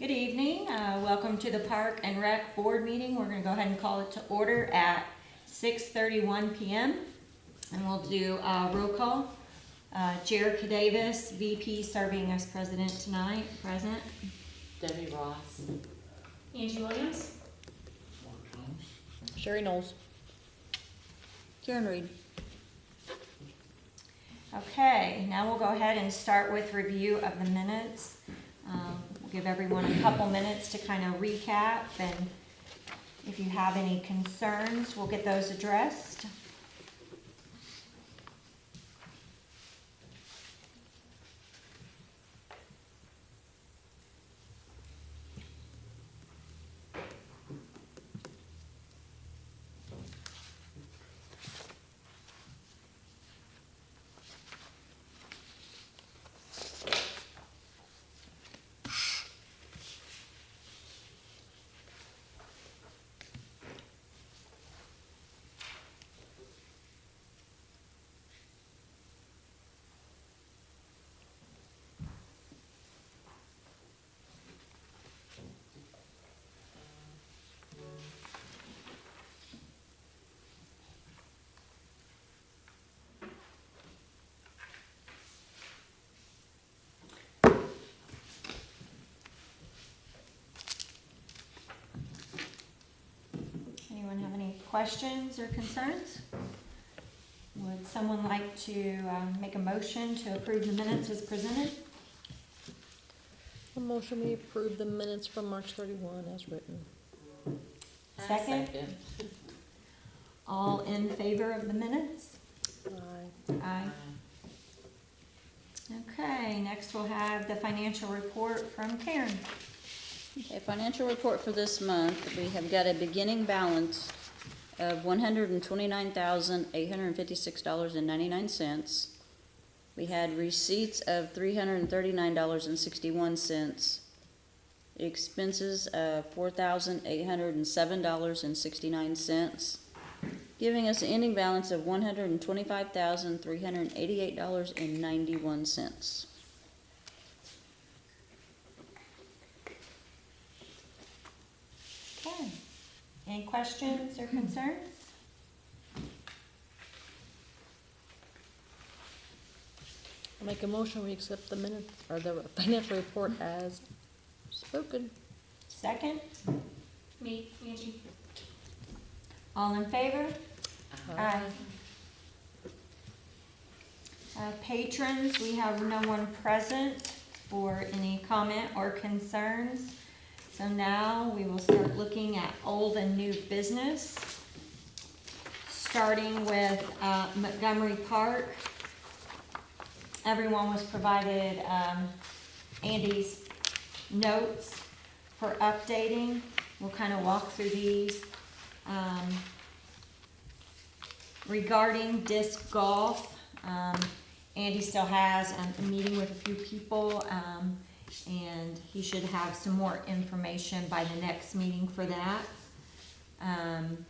Good evening. Welcome to the Park and Rec Board meeting. We're going to go ahead and call it to order at 6:31 p.m. And we'll do a roll call. Jerica Davis, VP, serving as president tonight. Present. Debbie Ross. Angie Williams. Sherry Knowles. Karen Reed. Okay, now we'll go ahead and start with review of the minutes. We'll give everyone a couple minutes to kind of recap, and if you have any concerns, we'll get those addressed. Anyone have any questions or concerns? Would someone like to make a motion to approve the minutes as presented? A motion we approve the minutes from March 31 as written. Second? All in favor of the minutes? Aye. Aye. Okay, next we'll have the financial report from Karen. Okay, financial report for this month, we have got a beginning balance of $129,856.99. We had receipts of $339.61, expenses of $4,807.69, giving us an ending balance of $125,388.91. Okay, any questions or concerns? I'll make a motion we accept the minutes, or the financial report as spoken. Second? Me, Angie. All in favor? Aye. Patrons, we have no one present for any comment or concerns. So now we will start looking at old and new business. Starting with Montgomery Park. Everyone was provided Andy's notes for updating. We'll kind of walk through these. Regarding disc golf, Andy still has a meeting with a few people, and he should have some more information by the next meeting for that. And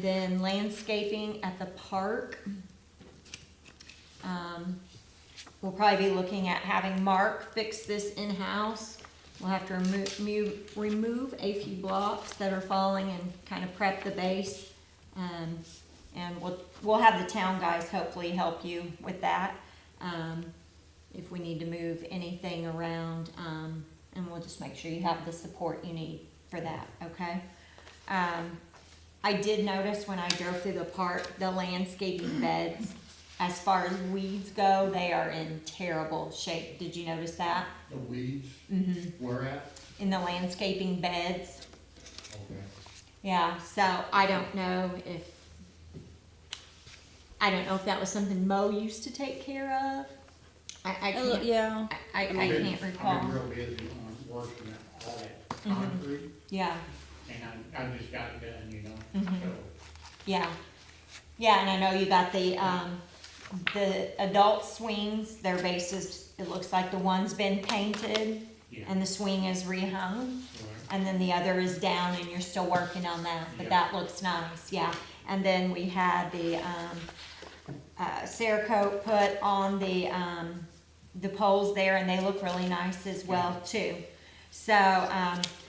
then landscaping at the park. We'll probably be looking at having Mark fix this in-house. We'll have to remove a few blocks that are falling and kind of prep the base. And we'll have the town guys hopefully help you with that. If we need to move anything around, and we'll just make sure you have the support you need for that, okay? I did notice when I drove through the park, the landscaping beds, as far as weeds go, they are in terrible shape. Did you notice that? The weeds? Mm-hmm. Where at? In the landscaping beds. Okay. Yeah, so I don't know if that was something Mo used to take care of. I can't. Yeah. I can't recall. I've been real busy on working at all that concrete, Yeah. and I just got it done, you know, Mhm. so. Yeah, yeah, and I know you got the adult swings, their bases, it looks like the one's been painted Yeah. and the swing is rehung, Right. and then the other is down and you're still working on that, but Yeah. that looks nice, yeah. And then we had the Cerakote put on the poles there, and they look really nice as well too. So,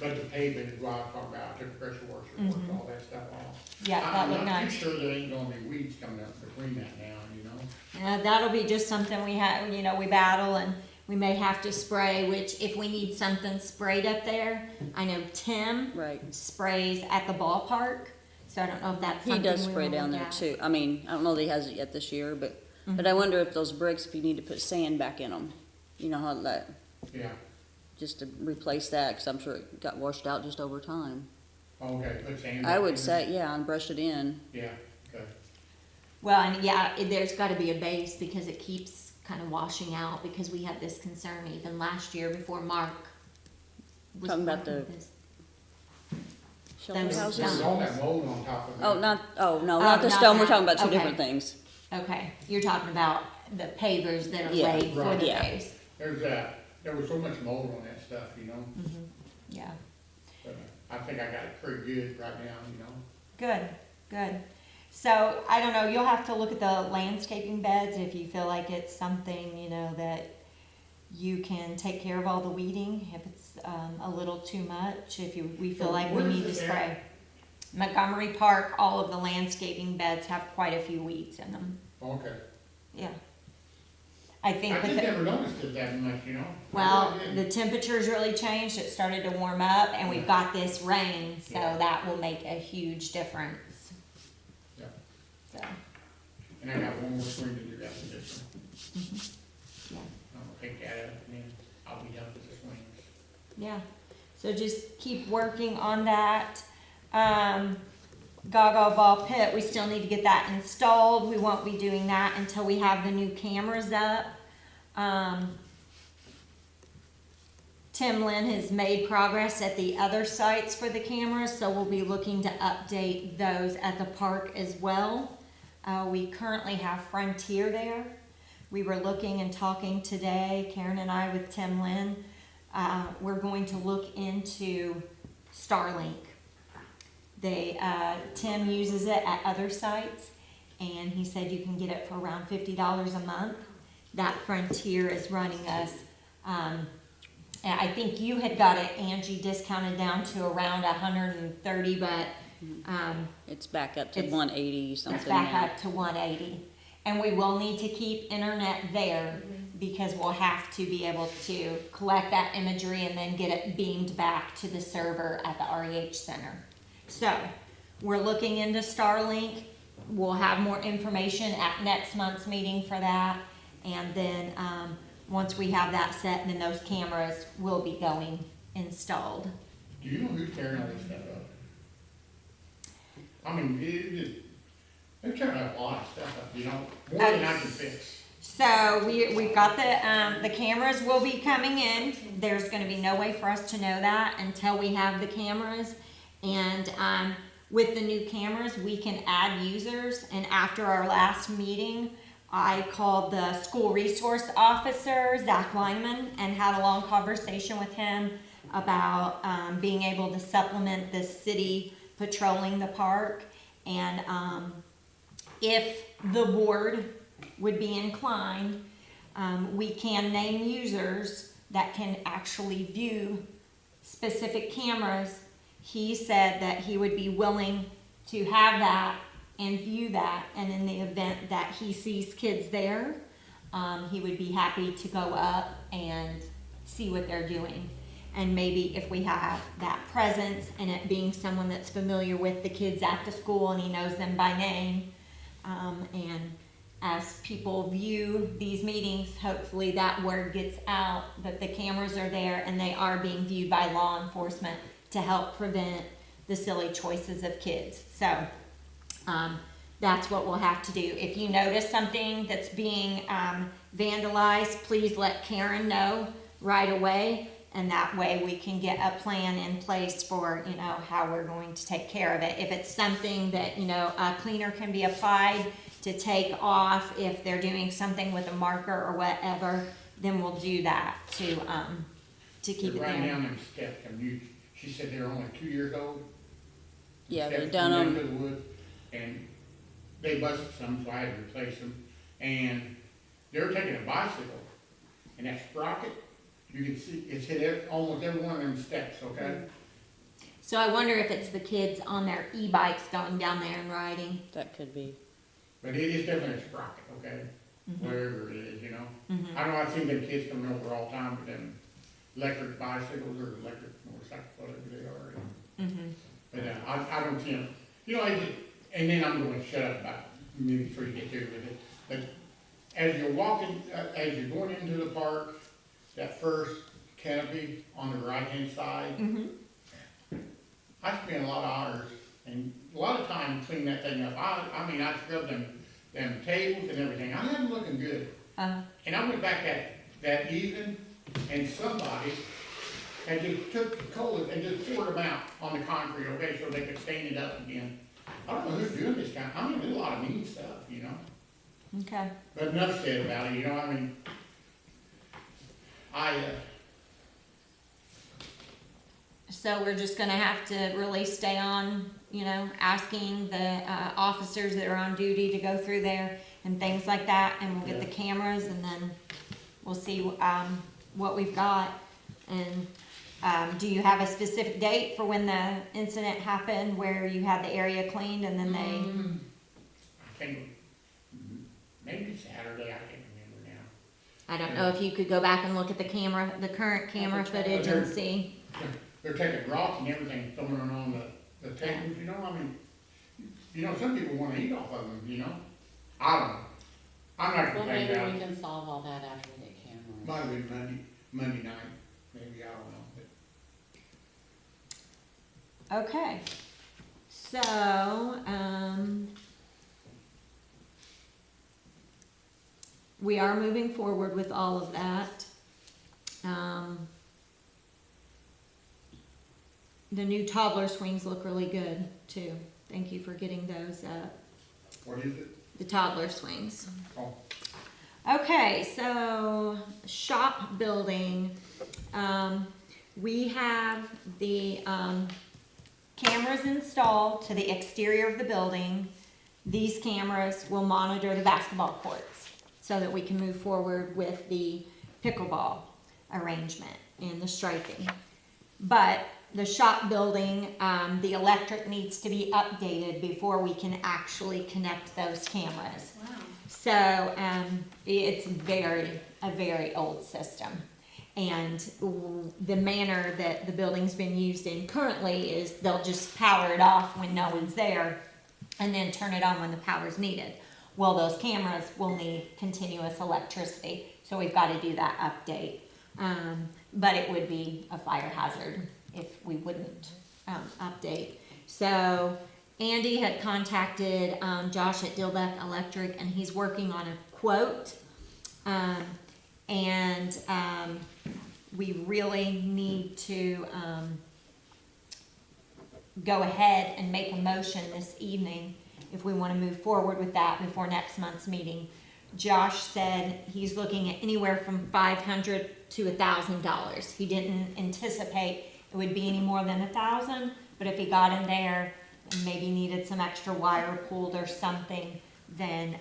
But the pavement is what I was talking about, I took pressure washer, worked all that stuff off. yeah, that looked I'm not too nice. sure there ain't gonna be weeds coming up between that now, you know? That'll be just something we have, we battle, and we may have to spray, which if we need something sprayed up there, I know Tim Right. sprays at the ballpark, so I don't know if that's He something does we spray wanna down look there at. too. I mean, I don't know that he has it yet this year, but I wonder if those bricks, if you need to put sand back in them, you know how that, Yeah, just to replace that, cause I'm sure it got washed out just over time. okay, put sand. I back would in say, yeah, and brush it in. there. Yeah, okay. Well, and yeah, there's gotta be a base because it keeps kind of washing out, because we had this concern even last year before Mark was Talking about working the with this. Shelter Those houses? There's all that mold on top of it. Oh, no, Oh, not the not stone, we're that. talking about two Okay. different things. Okay, you're talking about the pavers that are Yeah, laid for right. the Yeah. base. There was so much mold on that stuff, you know? Yeah, But I think I got it pretty good right now, you know? good, good. So, I don't know, you'll have to look at the landscaping beds if you feel like it's something, that you can take care of all the weeding, if it's, a little too much, we feel So like we where is need to this at? spray. Montgomery Park, all of the landscaping beds have quite a few weeds in them, Okay. yeah. I think I with just the, never noticed it that much, you know? well, I really the didn't. temperature's really changed, it started to warm up, and we've got this rain, so Yeah. that will make a huge difference. Yeah. So, And I got one more swing to do after this one. yeah. I'll take that up and then I'll be done with the swings. Yeah, so just keep working on that. Gaga Ball Pit, we still need to get that installed. We won't be doing that until we have the new cameras up. Tim Lynn has made progress at the other sites for the cameras, so we'll be looking to update those at the park as well. We currently have Frontier there. We were looking and talking today, Karen and I, with Tim Lynn. We're going to look into Starlink. Tim uses it at other sites, and he said you can get it for around $50 a month. That Frontier is running us, and I think you had got it, Angie, discounted down to around 130, but, It's back up to It's- 180 it's something back now. up to 180. And we will need to keep internet there, because we'll have to be able to collect that imagery and then get it beamed back to the server at the REH Center. So, we're looking into Starlink. We'll have more information at next month's meeting for that. And then, once we have that set, then those cameras will be going installed. Do you know who's tearing all this stuff up? I mean, they're tearing up a lot of stuff up, you know, more than I can fix. So we've got the cameras will be coming in. There's gonna be no way for us to know that until we have the cameras. And, with the new cameras, we can add users. And after our last meeting, I called the school resource officer, Zach Lyman, and had a long conversation with him about, being able to supplement the city patrolling the park. And, if the board would be inclined, we can name users that can actually view specific cameras. He said that he would be willing to have that and view that, and in the event that he sees kids there, he would be happy to go up and see what they're doing. And maybe if we have that presence and it being someone that's familiar with the kids at the school and he knows them by name, and as people view these meetings, hopefully that word gets out that the cameras are there and they are being viewed by law enforcement to help prevent the silly choices of kids. So, that's what we'll have to do. If you notice something that's being vandalized, please let Karen know right away, and that way we can get a plan in place for, how we're going to take care of it. If it's something that, a cleaner can be applied to take off, if they're doing something with a marker or whatever, then we'll do that to keep it Right there. now, them steps, she said they're only 2 years old. Yeah, Steps they've done going them. into the wood, and they busted some, so I had to replace them. And they were taking a bicycle, and that sprocket You can see, it's hit almost every one of them steps, okay? So I wonder if it's the kids on their e-bikes going down there and riding. That could be. But it is definitely a sprocket, okay? Wherever it is, you know? I know I've seen them kids coming over all the time with them electric bicycles or electric motorcycles, whatever they are. But I don't see them, you know, and then I'm gonna shut up about maybe before you get through with it. But as you're walking, as you're going into the park, that first canopy on the right-hand side, I spend a lot of hours and a lot of time cleaning that thing up. I mean, I scrubbed them tables and everything. I had them looking good. And I went back that evening and somebody had just took the colas and just poured them out on the concrete, okay, so they could stain it up again. I don't know who's doing this kind, I mean, there's a lot of mean stuff, you know? Okay. But enough said about it, you know, I mean, So we're just gonna have to really stay on, you know, asking the officers that are on duty to go through there and things like that, and we'll get the cameras, and then we'll see what we've got. And do you have a specific date for when the incident happened, where you had the area cleaned and then they? I think, maybe Saturday, I can't remember now. I don't know if you could go back and look at the camera, the current camera footage and see. They're taking rocks and everything, throwing them on the tables, you know, I mean, you know, some people wanna eat off of them, you know? I don't know. I'm not Well, complaining maybe about we it. can solve all that after we get cameras. Might have been Monday night, maybe, I don't know, but. Okay, so, we are moving forward with all of that. The new toddler swings look really good too. Thank you for getting those up, What is it? the toddler swings. Oh, Okay, so shop building, we have the, cameras installed to the exterior of the building. These cameras will monitor the basketball courts so that we can move forward with the pickleball arrangement and the striping. But the shop building, the electric needs to be updated before we can actually connect those cameras. Wow. So, it's a very old system. And the manner that the building's been used in currently is they'll just power it off when no one's there and then turn it on when the power's needed. Well, those cameras will need continuous electricity, so we've gotta do that update. But it would be a fire hazard if we wouldn't, update. So Andy had contacted, Josh at Dilbeck Electric, and he's working on a quote. We really need to, go ahead and make a motion this evening if we wanna move forward with that before next month's meeting. Josh said he's looking at anywhere from $500 to $1,000. He didn't anticipate it would be any more than 1,000, but if he got in there and maybe needed some extra wire pulled or something, then,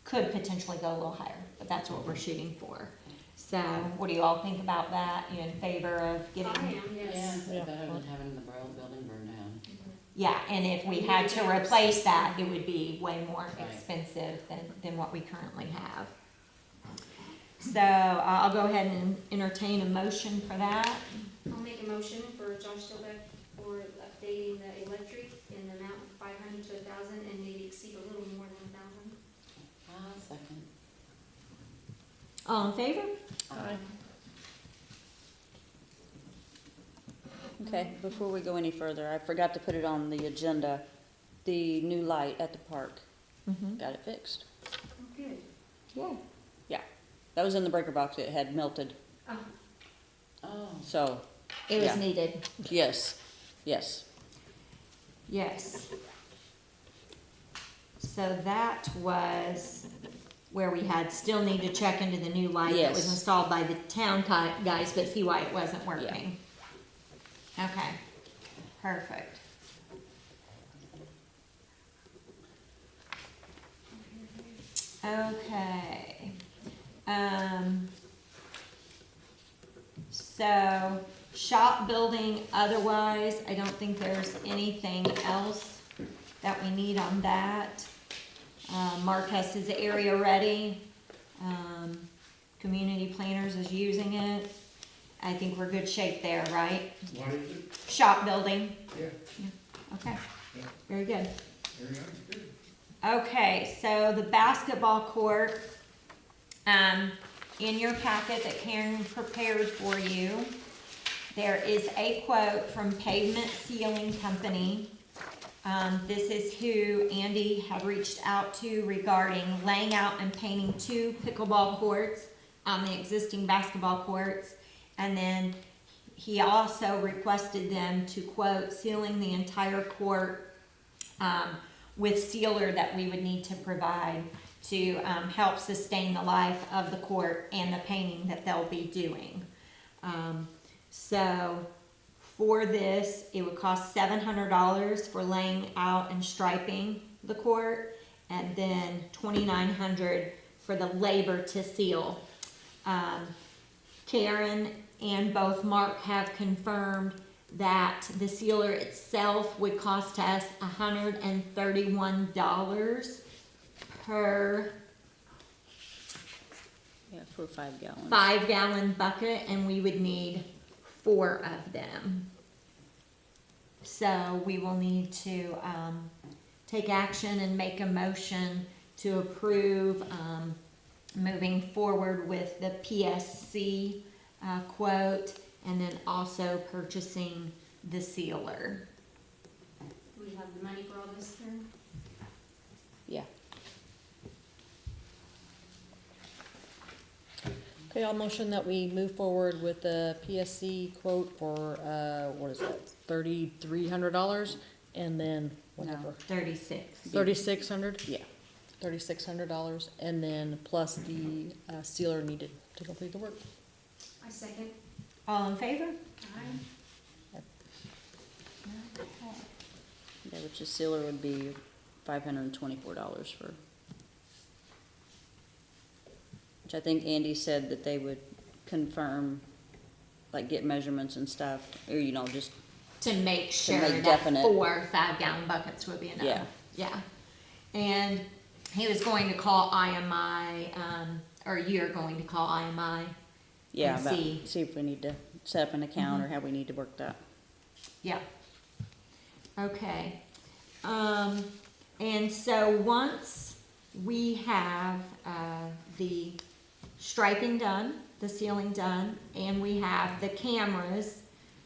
could potentially go a little higher, but that's what we're shooting for. So, what do you all think about that? You in favor of I getting? am, Yeah, yes. it's better than having the building burn down. Yeah, and if we had to replace that, it would be way more Right. expensive than what we currently have. So, I'll go ahead and entertain a motion for that. I'll make a motion for Josh Dilbeck for updating the electric in the amount of 500 to 1,000 and maybe exceed a little more than 1,000. Second. All in favor? Aye. Okay, before we go any further, I forgot to put it on the agenda, the new light at the park. Mm-hmm. Got it fixed. Oh, good. Yeah. That was in the breaker box, it had melted, Oh, Oh, so, It was Yeah. needed, yes. yes. So that was where we had, still need to check into the new light that was Yes. installed by the town guys, but see why it wasn't working. Okay, perfect. Okay. so shop building, otherwise, I don't think there's anything else that we need on that. Mark has his area ready. Community planners is using it. I think we're good shape there, right? What is it? Shop building, Yeah, okay, yeah, very good. very nice, good. Okay, so the basketball court, in your packet that Karen prepared for you, there is a quote from Pavement Sealing Company. This is who Andy had reached out to regarding laying out and painting 2 pickleball courts on the existing basketball courts. And then he also requested them to quote sealing the entire court, with sealer that we would need to provide to help sustain the life of the court and the painting that they'll be doing. So for this, it would cost $700 for laying out and striping the court, and then $2,900 for the labor to seal. Karen and both Mark have confirmed that the sealer itself would cost us $131 per Yeah, for 5 gallons. 5-gallon bucket, and we would need 4 of them. So we will need to take action and make a motion to approve moving forward with the PSC quote, and then also purchasing the sealer. Do we have the money for all this, Karen? Yeah. Okay, I'll motion that we move forward with the PSC quote for, what is that, $3,300? And then whatever, 36. 3,600? Yeah. $3,600, and then plus the sealer needed to complete the work. I second. All in favor? Aye. Yeah, which the sealer would be $524 for. Which I think Andy said that they would confirm, like get measurements and stuff, or just, To make sure make that definite. 4 5-gallon buckets would be enough. Yeah. Yeah. And he was going to call IMI, or you're going to call IMI. yeah, And about, see. see if we need to set up an account or how we need to work that. Yeah. Okay. And so once we have, the striping done, the sealing done, and we have the cameras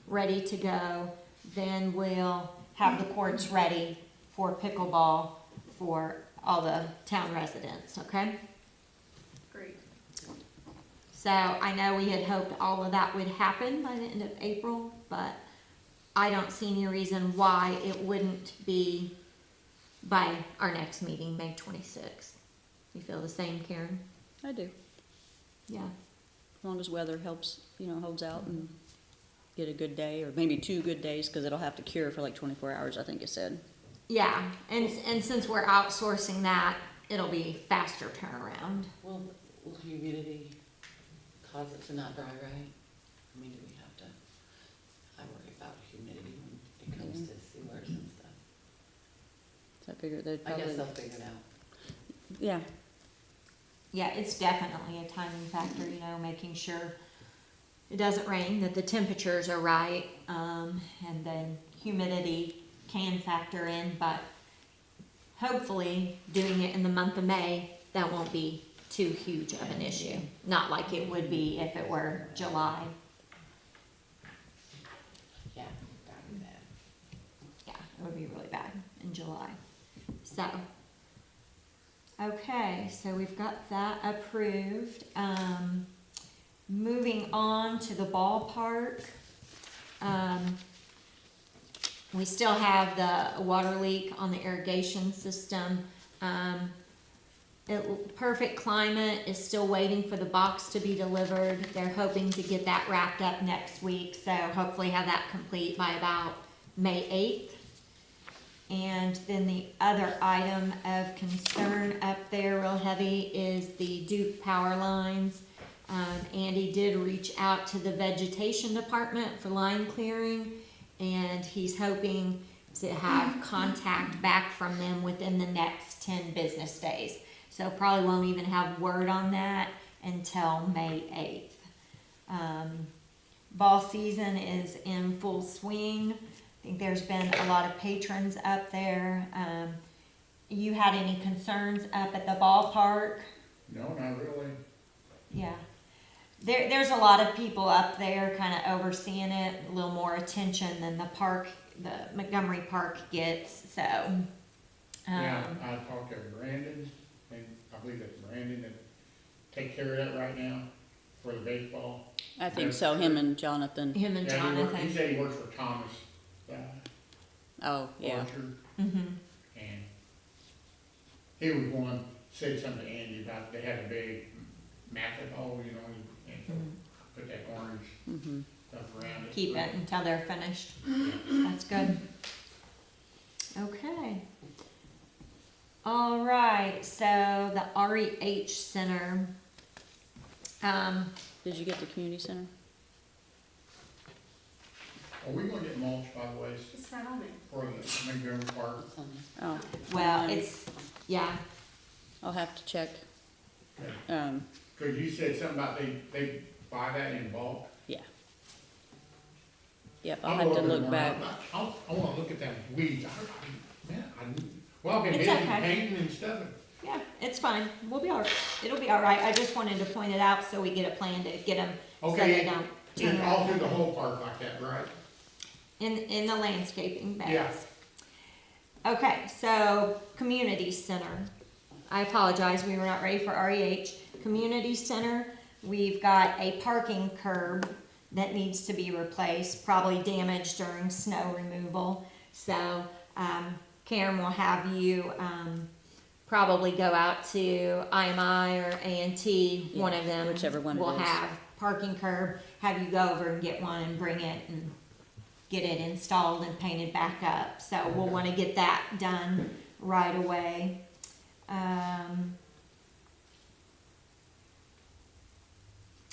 ready to go, then we'll have the courts ready for pickleball for all the town residents, okay? Great. So I know we had hoped all of that would happen by the end of April, but I don't see any reason why it wouldn't be by our next meeting, May 26th. You feel the same, Karen? I do. Yeah. As long as weather helps, holds out and get a good day, or maybe 2 good days, because it'll have to cure for like 24 hours, I think it said. Yeah, and since we're outsourcing that, it'll be faster turnaround. Will humidity cause it to not dry right? I mean, do we have to, I worry about humidity when it comes to sealers and stuff. So I figured they'd I guess probably, they'll figure it out. yeah, Yeah, it's definitely a timing factor, making sure it doesn't rain, that the temperatures are right, and then humidity can factor in, but hopefully doing it in the month of May, that won't be too huge of an issue. Not like it would be if it were July. Yeah, that'd be bad. Yeah, it would be really bad in July. So, okay, so we've got that approved. Moving on to the ballpark. We still have the water leak on the irrigation system. Perfect Climate is still waiting for the box to be delivered. They're hoping to get that wrapped up next week, so hopefully have that complete by about May 8th. And then the other item of concern up there real heavy is the Duke power lines. Andy did reach out to the vegetation department for line clearing, and he's hoping to have contact back from them within the next 10 business days. So probably won't even have word on that until May 8th. Ball season is in full swing. I think there's been a lot of patrons up there. You had any concerns up at the ballpark? No, not really. Yeah. There's a lot of people up there kind of overseeing it, a little more attention than the Montgomery Park gets, so. Yeah, I talked to Brandon, and I believe it's Brandon that take care of that right now for the baseball. I think so, him and Jonathan. Him and Yeah, he Jonathan. said he works for Thomas, Oh, yeah. Archer, Mm-hmm. and he was one, said something to Andy about they had a big massive hole, you know, and so put that orange Mm-hmm. stuff around it. Keep it until they're finished. Yeah. That's good. Okay. All right, so the REH Center. Did you get the community center? Are we gonna get mulch, by the way, It's not on there. for the Montgomery Park? It's on Oh. Well, it's, yeah, I'll have to check. Yeah. Cause you said something about they buy that in bulk? Yeah. Yep, I'll I'll have go to over look tomorrow. back. I wanna look at them weeds. Well, I've been It's busy okay. painting and stuff. yeah, it's fine. We'll be all right. It'll be all right. I just wanted to point it out so we get a plan to get them, so they Okay, don't turn it's all through around. the whole park like that, right? In the landscaping beds. Yeah. Okay, so community center. I apologize, we were not ready for REH. Community center, we've got a parking curb that needs to be replaced, probably damaged during snow removal. So, Karen will have you, probably go out to IMI or A&T, one of them. whichever one it will is. have parking curb, have you go over and get one and bring it and get it installed and painted back up. So we'll wanna get that done right away.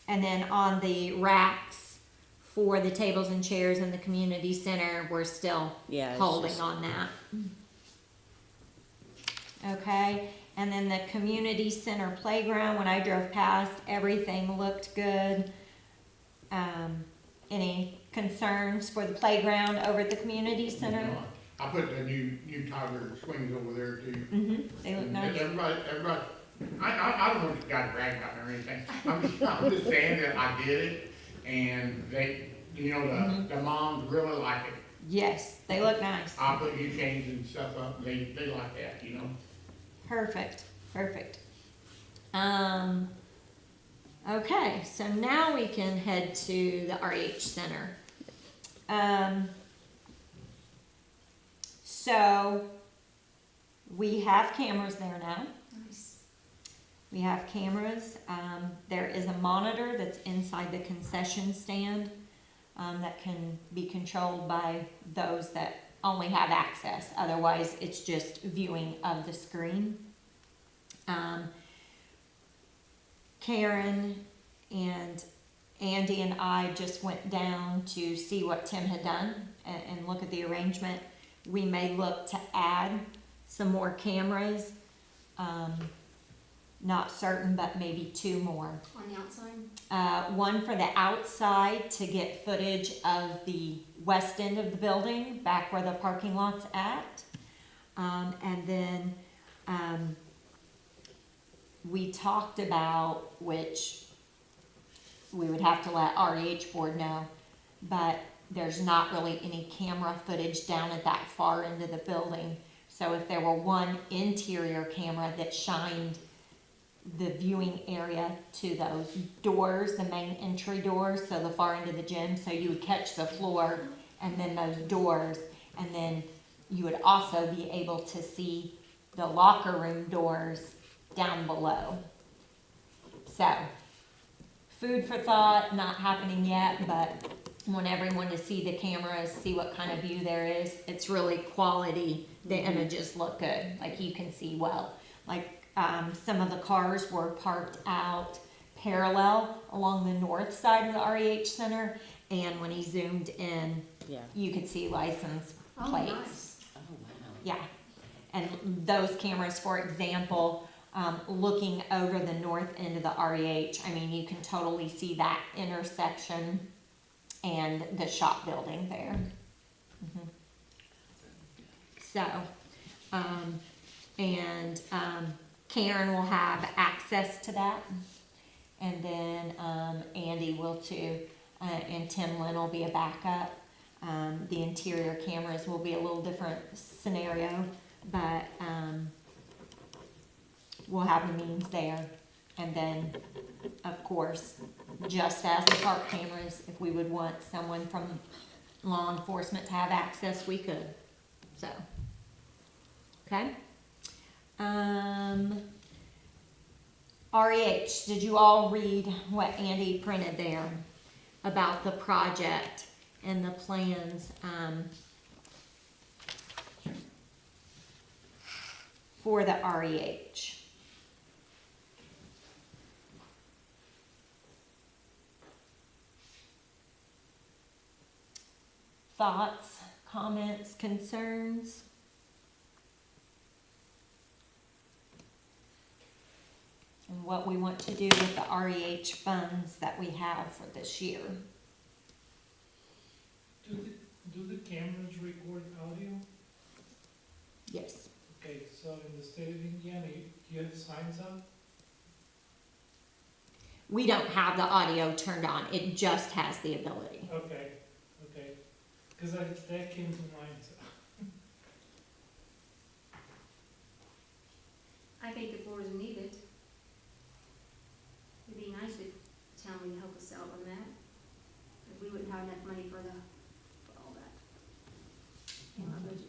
And then on the racks for the tables and chairs in the community center, we're still Yeah, it's holding just- on that. Okay, and then the community center playground, when I drove past, everything looked good. Any concerns for the playground over at the community center? I put the new Tiger swings over there too. They look And nice. Everybody, I don't want the guy to brag about me or anything. I'm just saying that I did it, and they, you know, the moms really like it. Yes, they look nice. I put new chains and stuff up, and they like that, you know? Perfect, perfect. Okay, so now we can head to the RH Center. So we have cameras there now. Nice. We have cameras. There is a monitor that's inside the concession stand that can be controlled by those that only have access. Otherwise, it's just viewing of the screen. Karen and Andy and I just went down to see what Tim had done and look at the arrangement. We may look to add some more cameras. Not certain, but maybe 2 more. On the outside? One for the outside to get footage of the west end of the building, back where the parking lot's at. And then we talked about, which we would have to let REH board know, but there's not really any camera footage down at that far end of the building. So if there were one interior camera that shined the viewing area to those doors, the main entry doors, so the far end of the gym, so you would catch the floor and then those doors, and then you would also be able to see the locker room doors down below. So, food for thought, not happening yet, but I want everyone to see the cameras, see what kind of view there is. It's really quality. The images look good, like you can see well. Like some of the cars were parked out parallel along the north side of the REH Center, and when he zoomed in, Yeah. you could see license Oh, plates. nice. Oh, wow. Yeah, and those cameras, for example, looking over the north end of the REH, I mean, you can totally see that intersection and the shop building there. Mhm. So, Karen will have access to that, and then, Andy will too, and Tim Lynn will be a backup. The interior cameras will be a little different scenario, but, we'll have the means there. And then, of course, just as the park cameras, if we would want someone from law enforcement to have access, we could, so. Okay? REH, did you all read what Andy printed there about the project and the plans, for the REH? Thoughts, comments, concerns? And what we want to do with the REH funds that we have for this year. Do the cameras record audio? Yes. Okay, so in the state of Indiana, you have signs up? We don't have the audio turned on, it just has the ability. Okay, because that came to mind, so. I think the board is needed. It'd be nice if the town would help us out on that, if we wouldn't have enough money for all that. In our budget.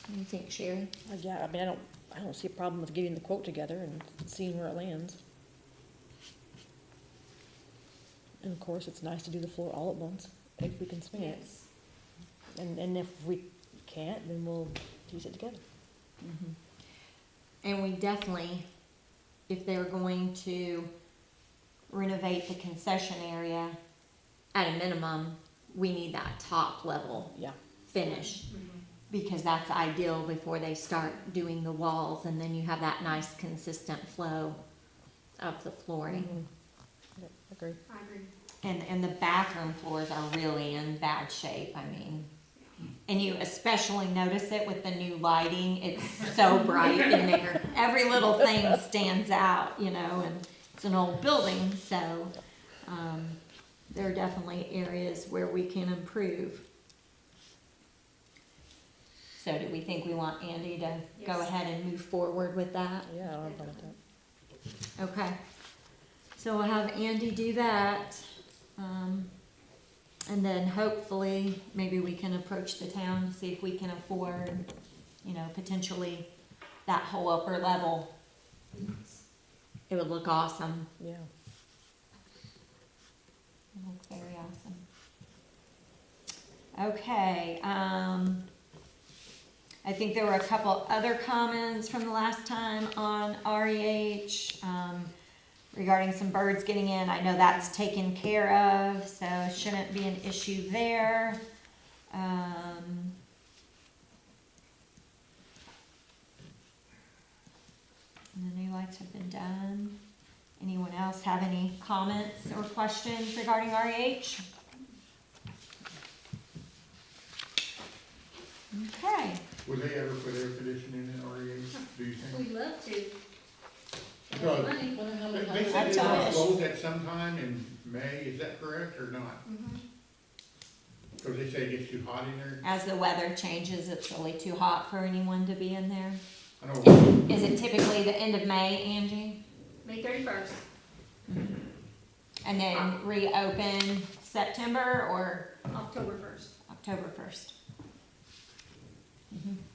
What do you think, Sherry? Yeah, I mean, I don't see a problem with getting the quote together and seeing where it lands. And of course, it's nice to do the floor all at once, if we can swing it. Yes. And if we can't, then we'll piece it together. And we definitely, if they're going to renovate the concession area, at a minimum, we need that top level Yeah. finish. Because that's ideal before they start doing the walls, and then you have that nice consistent flow of the flooring. Yep, agree. I agree. And the bathroom floors are really in bad shape, I mean. And you especially notice it with the new lighting, it's so bright in there. Every little thing stands out, you know, and it's an old building, so, there are definitely areas where we can improve. So do we think we want Andy to go Yes. ahead and move forward with that? Yeah, I don't have a problem with that. Okay. So we'll have Andy do that. And then hopefully, maybe we can approach the town, see if we can afford, you know, potentially that whole upper level. It would look awesome. Yeah. It would look very awesome. Okay, I think there were a couple other comments from the last time on REH, regarding some birds getting in. I know that's taken care of, so shouldn't be an issue there. And the new lights have been done. Anyone else have any comments or questions regarding REH? Okay. Would they ever put air conditioning in REH, do you think? We'd love to. Because Money. Wonder how They many said times. they That's will a wish. close at some time in May, is that correct or not? Mhm. Because they say it gets too hot in there. As the weather changes, it's really too hot for anyone to be in there. I know, Is it typically the end of May, Angie? May 31st. And then reopen September or October 1st. October 1st?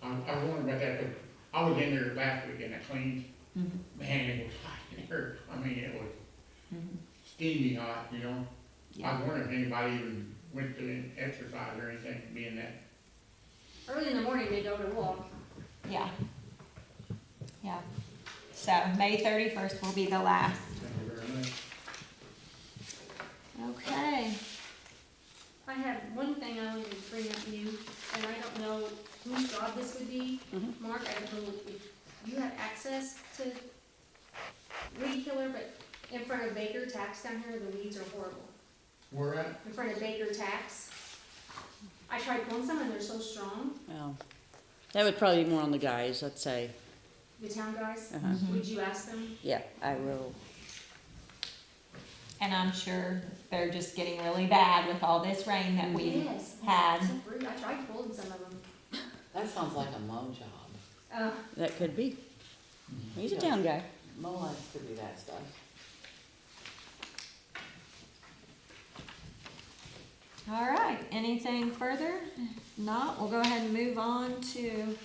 I was wondering about that, 'cause I was in there last week and I cleaned, Mhm. man, it was hot in there. I mean, it was Mhm. steamy hot, you know? I Yeah. was wondering if anybody even went to exercise or anything, being that, Early in the morning, they go to walk. Yeah. Yeah. So May 31st will be the last. thank you very much. Okay. I have one thing I wanted to bring up new, and I don't know whose job this would be. Mhm. Mark, I don't know if you have access to weed killer, but in front of Baker Tax down here, the weeds are horrible. Where at? In front of Baker Tax. I tried pulling some and they're so strong, Well, that would probably be more on the guys, I'd say. the town guys. Uh-huh. Would you ask them? Yeah, I will. And I'm sure they're just getting really bad with all this rain that we Yes. had. It's a fruit. I tried pulling some of them. That sounds like a Mo job. That could be. He's a town guy. Mo likes to do that stuff. All right, anything further? If not, we'll go ahead and move on to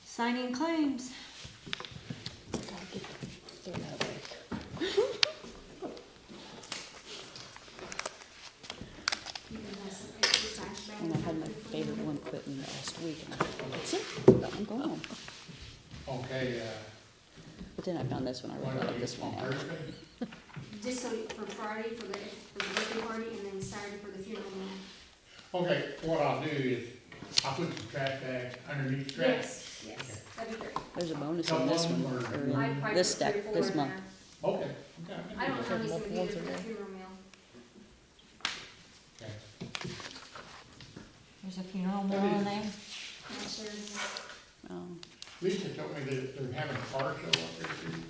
signing claims. You can have some extra trash bags. And I had my favorite one quit me last week, and I thought, that's it, I'm going home. Okay, But then I found this one, I really like this one. on Thursday? Just so for Friday for the birthday party and then Saturday for the funeral. Okay, what I'll do is, I'll put some trash bags underneath the trash. Yes, yes, that'd be great. There's a bonus on this one, or I'd in probably this put 3 or stack, 4 this in month. there. Okay, okay. I don't know how many's gonna be there Multiple for the ones in funeral meal. Okay. There's a funeral meal in there. Not sure. Oh, Lisa told me that they're having a car show up there too.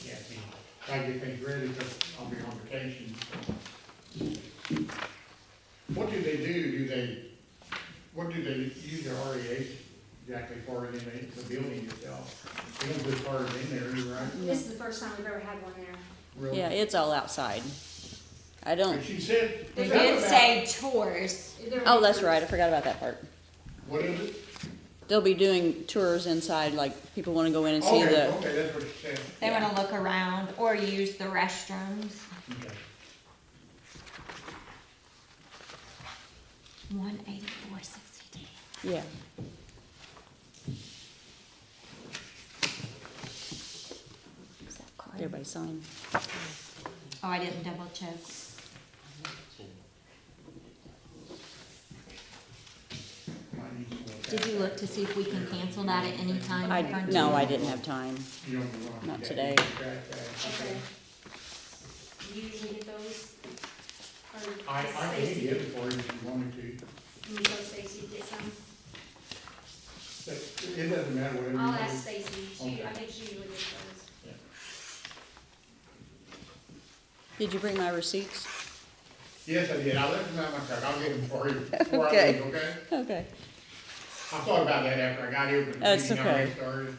Yeah, see, I get things ready, because I'll be on vacation. What do they do? What do they use their REAs exactly for in the building itself? They don't put cars in there, right? This is the first time we've ever had one there. Really? yeah, it's all outside. I don't, And she said, They was that did about- say tours. oh, that's right, I forgot about that part. What is it? They'll be doing tours inside, like, people wanna go in and see Okay, the, okay, that's what she said. They wanna look around or use the restrooms. Okay. 184.60. yeah. Is that correct? Everybody sign. Oh, I didn't double check. Might need to look Did at you look to see if we can cancel that at any time? I, Frontier? no, I didn't have time. it. You don't want Not that. today. Trash bags. Okay. Do you usually get those? Or I does can Stacy- get it for you if you wanted to. Can you tell Stacy to get some? But it doesn't matter whatever you I'll do. ask Stacy. She, Okay. I think she usually gets those. Did you bring my receipts? Yes, I did. I left them out in my truck. I'll get them for you before I Okay. leave, okay? Okay. I thought about that after I got here, but the That's meeting already okay. started.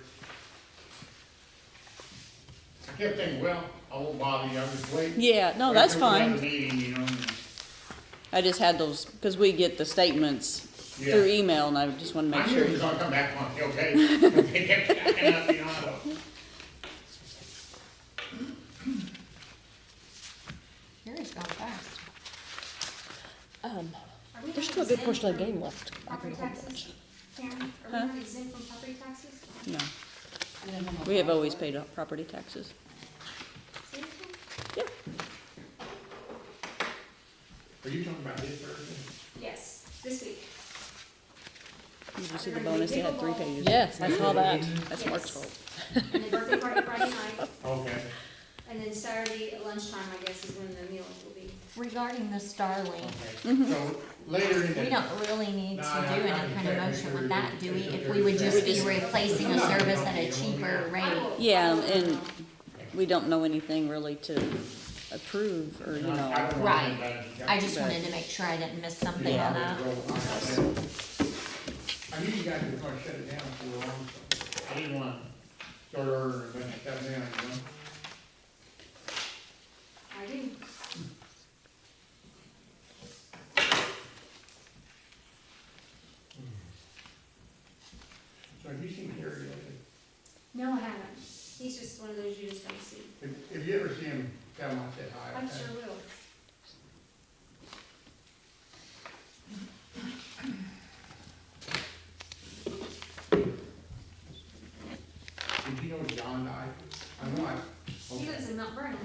I kept thinking, well, I won't bother you, I'll just wait. Yeah, no, Wait that's till we have fine. the meeting, you know, and- I just had those, because we get the statements Yeah. through email, and I just want to I make knew it sure. was gonna come back on, okay? They kept stacking up, you know, I thought, Yours going fast. Are we There's not still a good exempt portion of the from game left. Property taxes, Karen? Are we Huh? not exempt from property taxes? No, I don't know how we have far always it paid property taxes. Seriously? Yep. are you talking about this Thursday? Yes, this week. Did you see the bonus? They had 3 pages. Yes, I saw that. That's Yes. March 12th. And the birthday party Friday night, Okay. and then Saturday at lunchtime, I guess, is when the meals will be. Regarding the Starlink, Okay, so later in the. we don't really need to No, do I- any I kind of can motion check with that, do we? if If we would just be just- replacing a service at a cheaper I rate. will- Yeah, I will, and we don't know anything really to approve, or, you I know. don't know Right. anything about it. I just wanted to make sure I didn't miss something Yeah, on that. I knew you guys were gonna shut it down for a long, so I didn't want to start ordering a bunch of stuff down, you know? I do. He's just one of those you just don't see. If you ever see him, tell him I said hi. I'm okay? sure will. Did you know John died? I know He lives in Mount Vernon.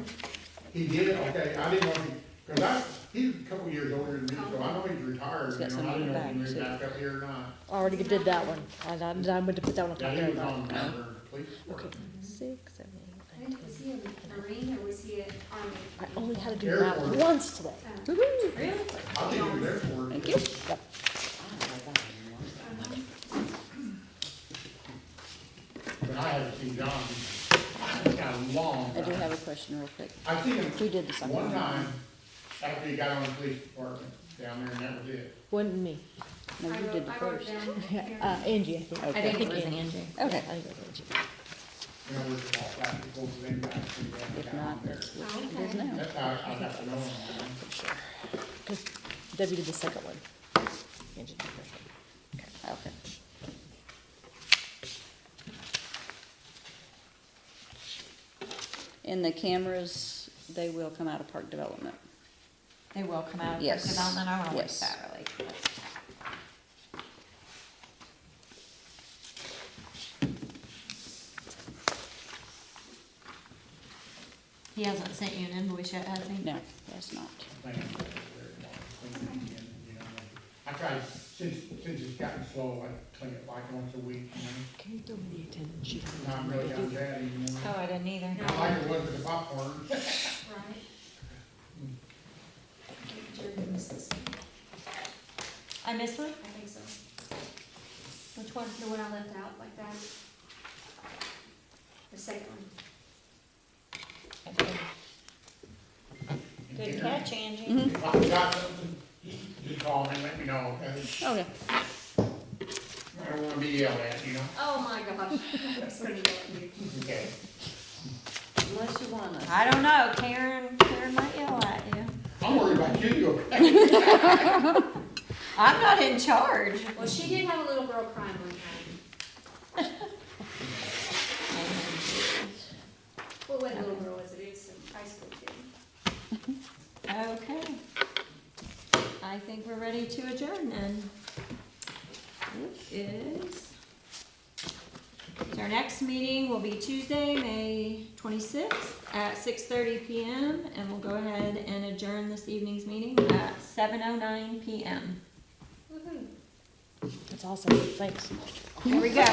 He did, okay, I didn't know, he's a couple years older than me, so I know he's retired, He's got you know, I didn't know if he something moved back, back up here or not. I already did that one. I went to put that one up Yeah, there. he was on the police Okay, force. 6, 7, I 8, 9, think, was he a Marine or was he an Army? I only had to do Air that Force. once today. Oh, Woohoo! really? I think he was there for it. Thank you. I don't know that anymore. But I haven't seen John in a long I do time. have a question real quick. I seen him Who did the second one one? time after he got on the police department down there, and that was it. Wasn't me. No, you did the I wrote it first. down. Yeah, Here. Angie, I think. Okay. I think it was Angie. Okay, Okay. I think it was Angie. You know, we're all practical to them guys, and they If got on not, there. that's what Oh, it is okay. now. That's how I got to know him, you know. Because Debbie did the second one. Angie did the first one. Okay. And the cameras, they will come out of park development. They will come out of park Yes. development, I wanna wait Yes. that really. He hasn't sent you an invoice yet, has he? No, that's not. Thing is, they're clean again, you know. I try, since it's gotten slow, I clean it like once a week, you know. Can you throw me the attendance sheet? Not really done bad anymore. Oh, I didn't either. Not like it was with the popcorn. Right. Jerry missed this one. I missed one? I think so. Which one? The one I left out like that. The second one. Good catch, Angie. Mhm. If I got something, just call me and let me know, okay? Okay. I don't wanna be yelled at, you know? Oh my gosh. I'm just gonna yell at you. Okay. Unless you wanna. I don't know, Karen might yell at you. I'm worried about you, okay? I'm not in charge. Well, she did have a little girl crying one time. Well, what little girl was it? It was a high school kid. Okay. I think we're ready to adjourn then. It is. So our next meeting will be Tuesday, May 26th at 6:30 PM, and we'll go ahead and adjourn this evening's meeting at 7:09 PM. Woohoo. That's awesome, thanks. Here we go.